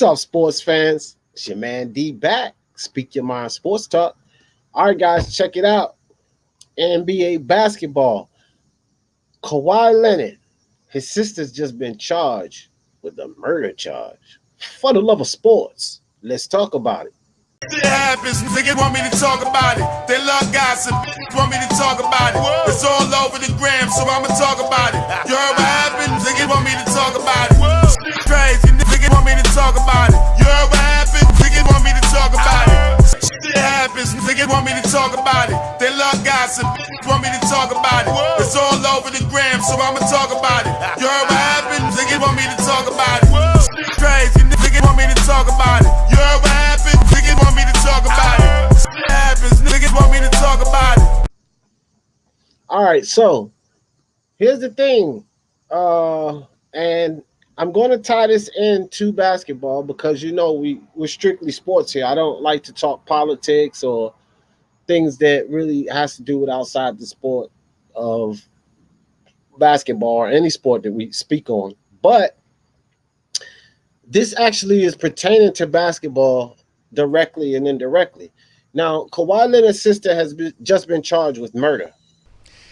What's up, sports fans? It's your man D back. Speak Your Mind Sports Talk. All right, guys, check it out. NBA basketball. Kawhi Leonard, his sister's just been charged with a murder charge. For the love of sports, let's talk about it. It happens, niggas want me to talk about it. They love gossip, want me to talk about it. It's all over the gram, so I'ma talk about it. You heard what happened? Niggas want me to talk about it. Crazy, niggas want me to talk about it. You heard what happened? Niggas want me to talk about it. It happens, niggas want me to talk about it. They love gossip, want me to talk about it. It's all over the gram, so I'ma talk about it. You heard what happened? Niggas want me to talk about it. Crazy, niggas want me to talk about it. You heard what happened? Niggas want me to talk about it. It happens, niggas want me to talk about it. All right, so here's the thing. And I'm going to tie this into basketball because, we're strictly sports here. I don't like to talk politics or things that really has to do with outside the sport of basketball or any sport that we speak on. But this actually is pertaining to basketball directly and indirectly. Now, Kawhi Leonard's sister has just been charged with murder.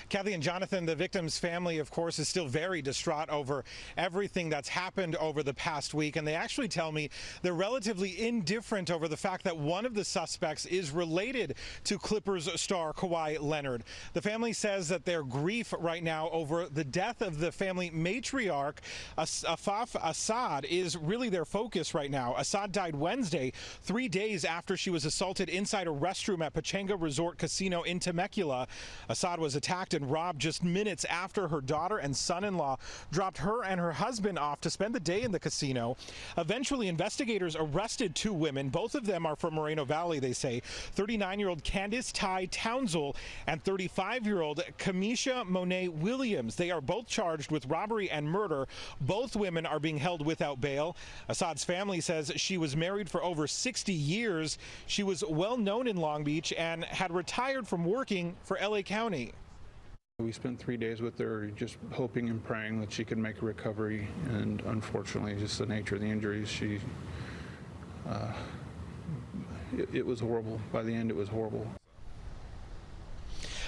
Kathy and Jonathan, the victim's family, of course, is still very distraught over everything that's happened over the past week. And they actually tell me they're relatively indifferent over the fact that one of the suspects is related to Clippers star Kawhi Leonard. The family says that their grief right now over the death of the family matriarch, Afaf Assad, is really their focus right now. Assad died Wednesday, 3 days after she was assaulted inside a restroom at Pechanga Resort Casino in Temecula. Assad was attacked and robbed just minutes after her daughter and son-in-law dropped her and her husband off to spend the day in the casino. Eventually, investigators arrested two women. Both of them are from Moreno Valley, they say. 39-year-old Candice Ty Townsell and 35-year-old Kamisha Monet Williams. They are both charged with robbery and murder. Both women are being held without bail. Assad's family says she was married for over 60 years. She was well known in Long Beach and had retired from working for LA County. We spent 3 days with her just hoping and praying that she could make a recovery, and unfortunately just the nature of the injuries, it was horrible. By the end it was horrible.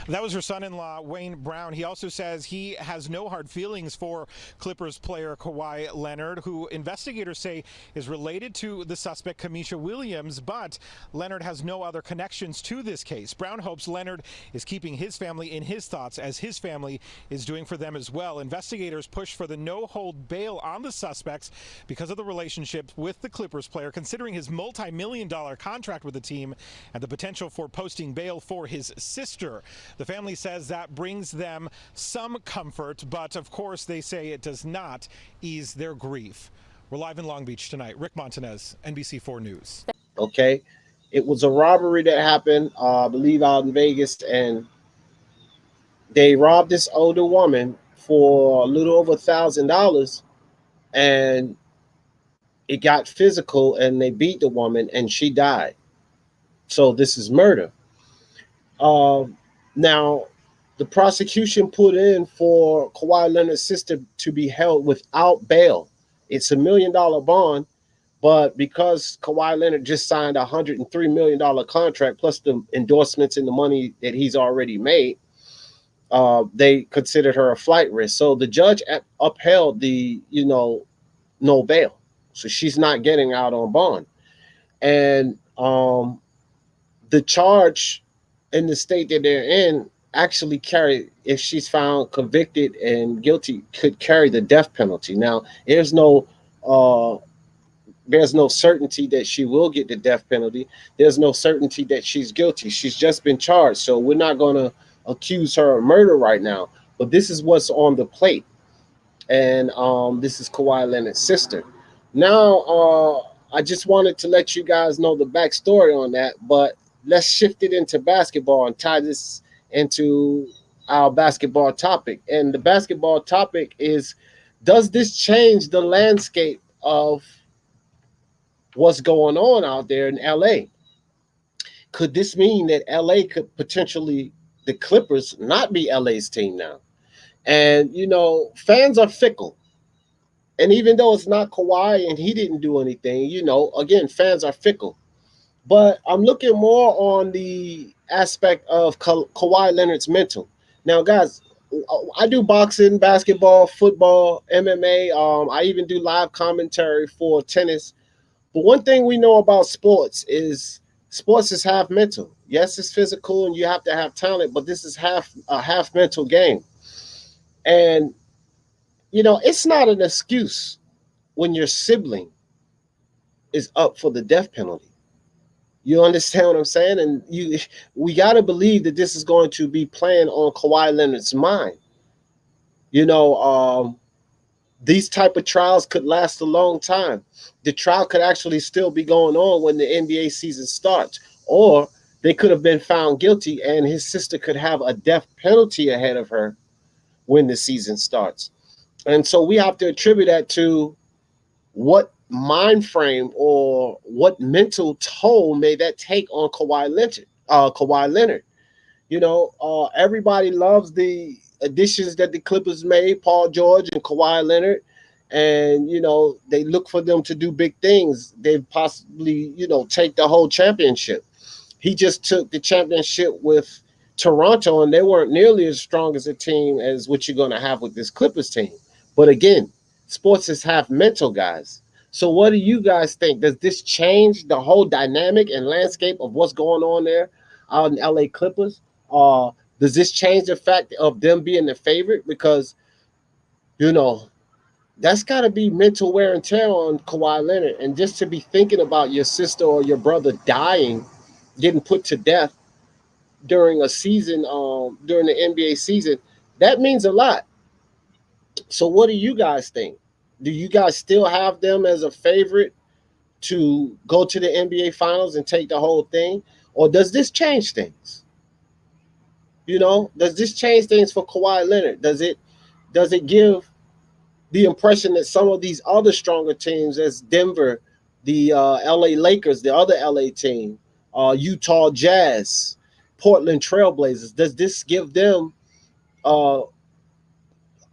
That was her son-in-law, Wayne Brown. He also says he has no hard feelings for Clippers player Kawhi Leonard, who investigators say is related to the suspect Kamisha Williams, but Leonard has no other connections to this case. Brown hopes Leonard is keeping his family in his thoughts, as his family is doing for them as well. Investigators push for the no-hold bail on the suspects because of the relationship with the Clippers player, considering his multi-million-dollar contract with the team and the potential for posting bail for his sister. The family says that brings them some comfort, but of course they say it does not ease their grief. We're live in Long Beach tonight. Rick Montanez, NBC4 News. Okay. It was a robbery that happened, I believe, out in Vegas, and they robbed this older woman for a little over $1,000, and it got physical, and they beat the woman, and she died. So this is murder. Now, the prosecution put in for Kawhi Leonard's sister to be held without bail. It's $1 million bond, but because Kawhi Leonard just signed a $103 million contract, plus the endorsements and the money that he's already made, they considered her a flight risk. So the judge upheld the, no bail. So she's not getting out on bond. And the charge in the state that they're in actually carry, if she's found convicted and guilty, could carry the death penalty. Now, there's no certainty that she will get the death penalty. There's no certainty that she's guilty. She's just been charged. So we're not going to accuse her of murder right now. But this is what's on the plate. And this is Kawhi Leonard's sister. Now, I just wanted to let you guys know the backstory on that, but let's shift it into basketball and tie this into our basketball topic. And the basketball topic is, does this change the landscape of what's going on out there in LA? Could this mean that LA could potentially, the Clippers, not be LA's team now? And, fans are fickle. And even though it's not Kawhi and he didn't do anything, again, fans are fickle. But I'm looking more on the aspect of Kawhi Leonard's mental. Now, guys, I do boxing, basketball, football, MMA. I even do live commentary for tennis. But one thing we know about sports is half mental. Yes, it's physical and you have to have talent, but this is a half mental game. And it's not an excuse when your sibling is up for the death penalty. You understand what I'm saying? And we got to believe that this is going to be playing on Kawhi Leonard's mind. These type of trials could last a long time. The trial could actually still be going on when the NBA season starts, or they could have been found guilty and his sister could have a death penalty ahead of her when the season starts. And so we have to attribute that to what mind frame or what mental toll may that take on Kawhi Leonard. Everybody loves the additions that the Clippers made, Paul George and Kawhi Leonard, and they look for them to do big things. They possibly take the whole championship. He just took the championship with Toronto, and they weren't nearly as strong as a team as what you're going to have with this Clippers team. But again, sports is half mental, guys. So what do you guys think? Does this change the whole dynamic and landscape of what's going on there out in LA Clippers? Does this change the fact of them being the favorite? Because, that's got to be mental wear and tear on Kawhi Leonard. And just to be thinking about your sister or your brother dying, getting put to death during a season, during the NBA season, that means a lot. So what do you guys think? Do you guys still have them as a favorite to go to the NBA Finals and take the whole thing? Or does this change things? Does this change things for Kawhi Leonard? Does it give the impression that some of these other stronger teams, as Denver, the LA Lakers, the other LA team, Utah Jazz, Portland Trailblazers, does this give them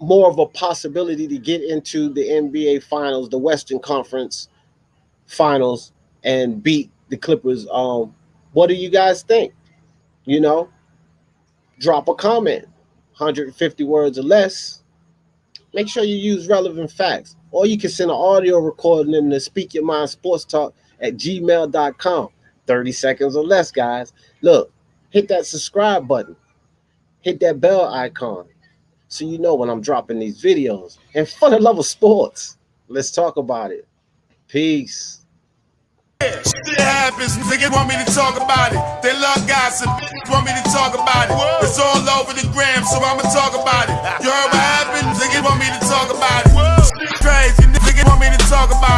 more of a possibility to get into the NBA Finals, the Western Conference Finals, and beat the Clippers? What do you guys think? Drop a comment, 150 words or less. Make sure you use relevant facts. Or you can send an audio recording in the Speak Your Mind Sports Talk at gmail.com. 30 seconds or less, guys. Look, hit that subscribe button. Hit that bell icon so you know when I'm dropping these videos. And for the love of sports, let's talk about it. Peace. Shit happens, niggas want me to talk about it. They love gossip, want me to talk about it. It's all over the gram, so I'ma talk about it. You heard what happened? Niggas want me to talk about it. Crazy, niggas want me to talk about it.